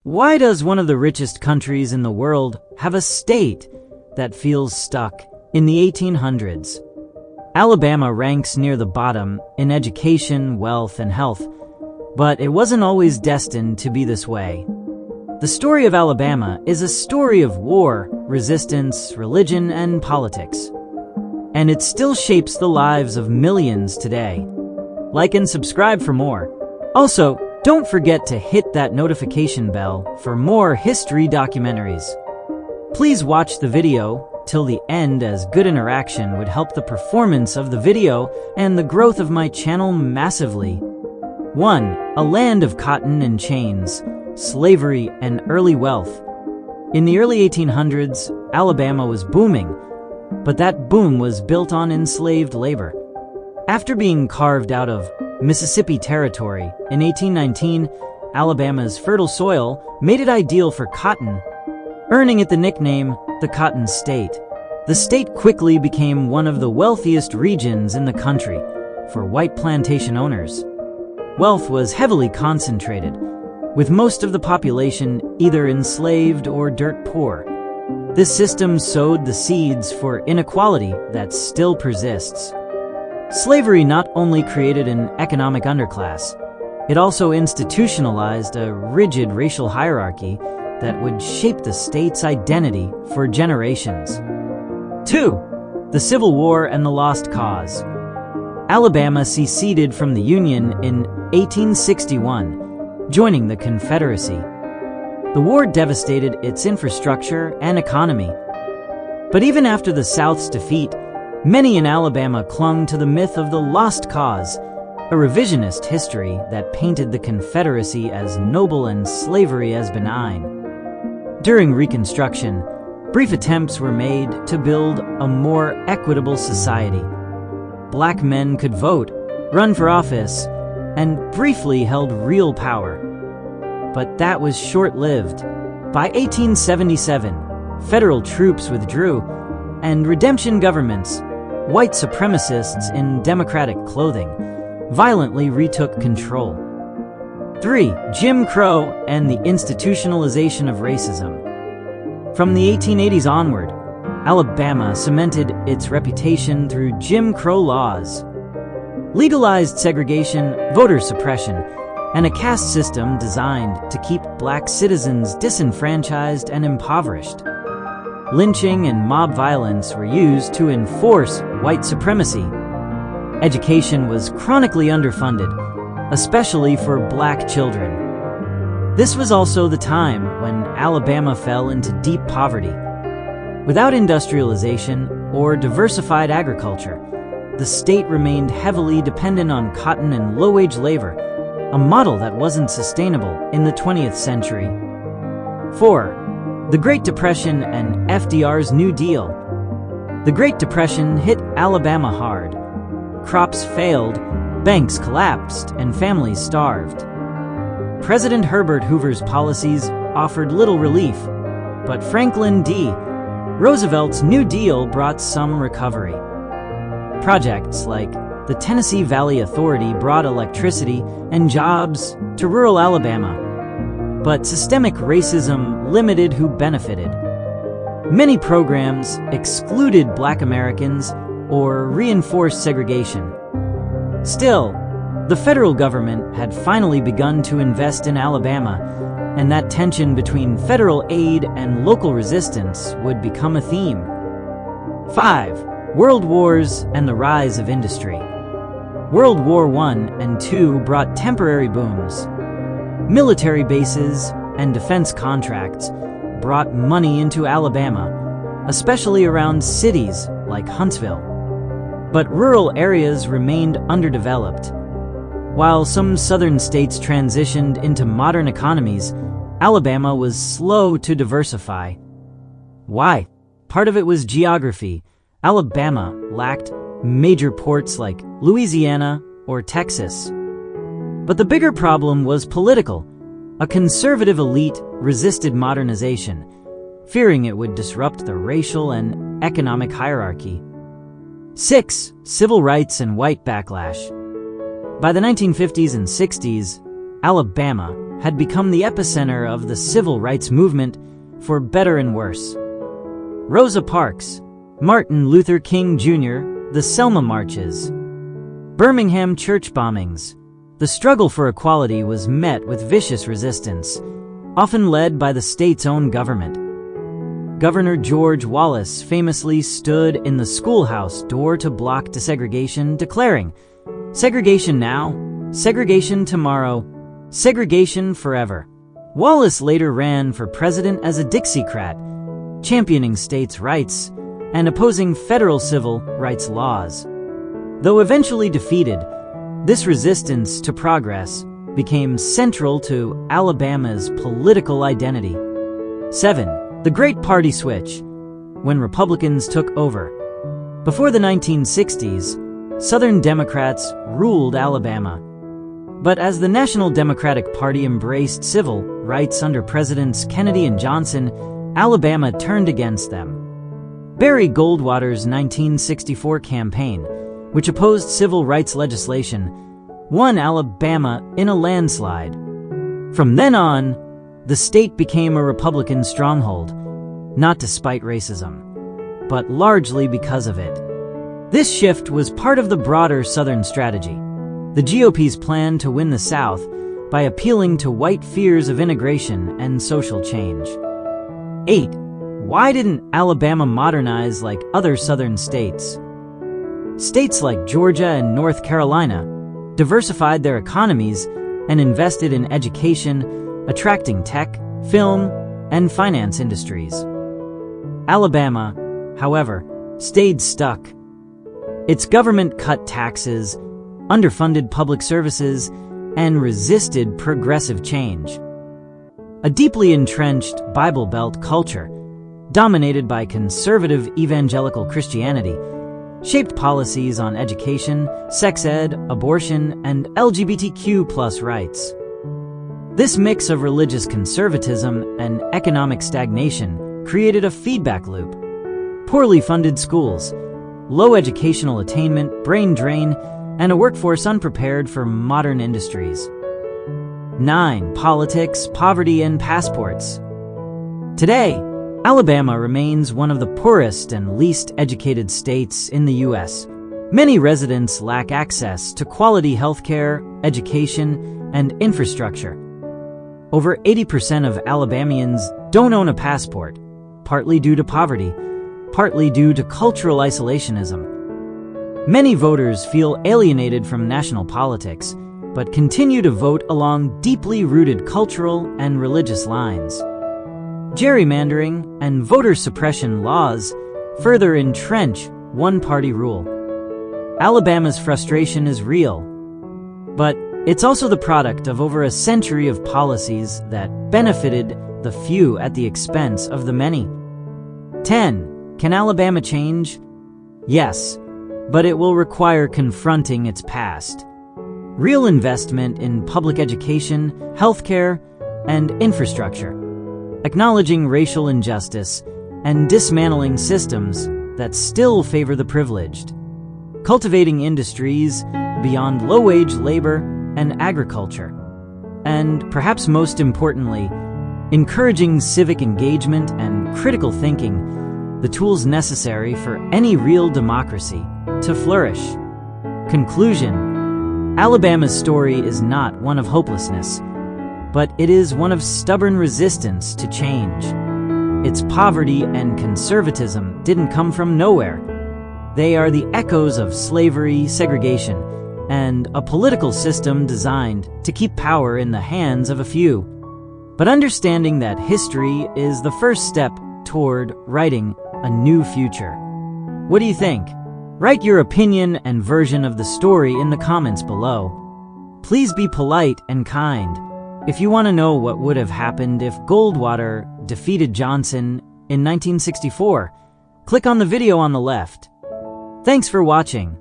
Why does one of the richest countries in the world have a state that feels stuck in the 1800s? Alabama ranks near the bottom in education, wealth, and health, but it wasn't always destined to be this way. The story of Alabama is a story of war, resistance, religion, and politics. And it still shapes the lives of millions today. Like and subscribe for more. Also, don't forget to hit that notification bell for more history documentaries. Please watch the video till the end, as good interaction would help the performance of the video and the growth of my channel massively. 1. A land of cotton and chains, slavery, and early wealth. In the early 1800s, Alabama was booming, but that boom was built on enslaved labor. After being carved out of Mississippi Territory in 1819, Alabama's fertile soil made it ideal for cotton, earning it the nickname the Cotton State. The state quickly became one of the wealthiest regions in the country for white plantation owners. Wealth was heavily concentrated, with most of the population either enslaved or dirt poor. This system sowed the seeds for inequality that still persists. Slavery not only created an economic underclass, it also institutionalized a rigid racial hierarchy that would shape the state's identity for generations. 2. The Civil War and the Lost Cause. Alabama seceded from the Union in 1861, joining the Confederacy. The war devastated its infrastructure and economy. But even after the South's defeat, many in Alabama clung to the myth of the lost cause, a revisionist history that painted the Confederacy as noble and slavery as benign. During Reconstruction, brief attempts were made to build a more equitable society. Black men could vote, run for office, and briefly held real power. But that was short-lived. By 1877, federal troops withdrew, and redemption governments, white supremacists in democratic clothing, violently retook control. 3. Jim Crow and the institutionalization of racism. From the 1880s onward, Alabama cemented its reputation through Jim Crow laws. Legalized segregation, voter suppression, and a caste system designed to keep black citizens disenfranchised and impoverished. Lynching and mob violence were used to enforce white supremacy. Education was chronically underfunded, especially for black children. This was also the time when Alabama fell into deep poverty. Without industrialization or diversified agriculture, the state remained heavily dependent on cotton and low-wage labor, a model that wasn't sustainable in the 20th century. 4. The Great Depression and FDR's New Deal. The Great Depression hit Alabama hard. Crops failed, banks collapsed, and families starved. President Herbert Hoover's policies offered little relief, but Franklin D. Roosevelt's New Deal brought some recovery. Projects like the Tennessee Valley Authority brought electricity and jobs to rural Alabama, but systemic racism limited who benefited. Many programs excluded black Americans or reinforced segregation. Still, the federal government had finally begun to invest in Alabama, and that tension between federal aid and local resistance would become a theme. 5. World Wars and the rise of industry. World War I and II brought temporary booms. Military bases and defense contracts brought money into Alabama, especially around cities like Huntsville. But rural areas remained underdeveloped. While some southern states transitioned into modern economies, Alabama was slow to diversify. Why? Part of it was geography. Alabama lacked major ports like Louisiana or Texas. But the bigger problem was political. A conservative elite resisted modernization, fearing it would disrupt the racial and economic hierarchy. 6. Civil rights and white backlash. By the 1950s and 60s, Alabama had become the epicenter of the civil rights movement, for better and worse. Rosa Parks, Martin Luther King Jr., the Selma Marches, Birmingham church bombings. The struggle for equality was met with vicious resistance, often led by the state's own government. Governor George Wallace famously stood in the schoolhouse door to block desegregation, declaring, "Segregation now, segregation tomorrow, segregation forever." Wallace later ran for president as a Dixiecrat, championing states' rights and opposing federal civil rights laws. Though eventually defeated, this resistance to progress became central to Alabama's political identity. 7. The Great Party Switch, when Republicans took over. Before the 1960s, Southern Democrats ruled Alabama. But as the National Democratic Party embraced civil rights under Presidents Kennedy and Johnson, Alabama turned against them. Barry Goldwater's 1964 campaign, which opposed civil rights legislation, won Alabama in a landslide. From then on, the state became a Republican stronghold, not despite racism, but largely because of it. This shift was part of the broader Southern strategy, the GOP's plan to win the South by appealing to white fears of integration and social change. 8. Why didn't Alabama modernize like other Southern states? States like Georgia and North Carolina diversified their economies and invested in education, attracting tech, film, and finance industries. Alabama, however, stayed stuck. Its government cut taxes, underfunded public services, and resisted progressive change. A deeply entrenched Bible Belt culture, dominated by conservative evangelical Christianity, shaped policies on education, sex ed, abortion, and LGBTQ+ rights. This mix of religious conservatism and economic stagnation created a feedback loop. Poorly funded schools, low educational attainment, brain drain, and a workforce unprepared for modern industries. 9. Politics, poverty, and passports. Today, Alabama remains one of the poorest and least educated states in the U.S. Many residents lack access to quality healthcare, education, and infrastructure. Over 80% of Alabamians don't own a passport, partly due to poverty, partly due to cultural isolationism. Many voters feel alienated from national politics, but continue to vote along deeply rooted cultural and religious lines. Gerrymandering and voter suppression laws further entrench one-party rule. Alabama's frustration is real, but it's also the product of over a century of policies that benefited the few at the expense of the many. 10. Can Alabama change? Yes, but it will require confronting its past. Real investment in public education, healthcare, and infrastructure, acknowledging racial injustice, and dismantling systems that still favor the privileged. Cultivating industries beyond low-wage labor and agriculture. And perhaps most importantly, encouraging civic engagement and critical thinking, the tools necessary for any real democracy to flourish. Conclusion: Alabama's story is not one of hopelessness, but it is one of stubborn resistance to change. Its poverty and conservatism didn't come from nowhere. They are the echoes of slavery, segregation, and a political system designed to keep power in the hands of a few. But understanding that history is the first step toward writing a new future. What do you think? Write your opinion and version of the story in the comments below. Please be polite and kind. If you want to know what would have happened if Goldwater defeated Johnson in 1964, click on the video on the left. Thanks for watching.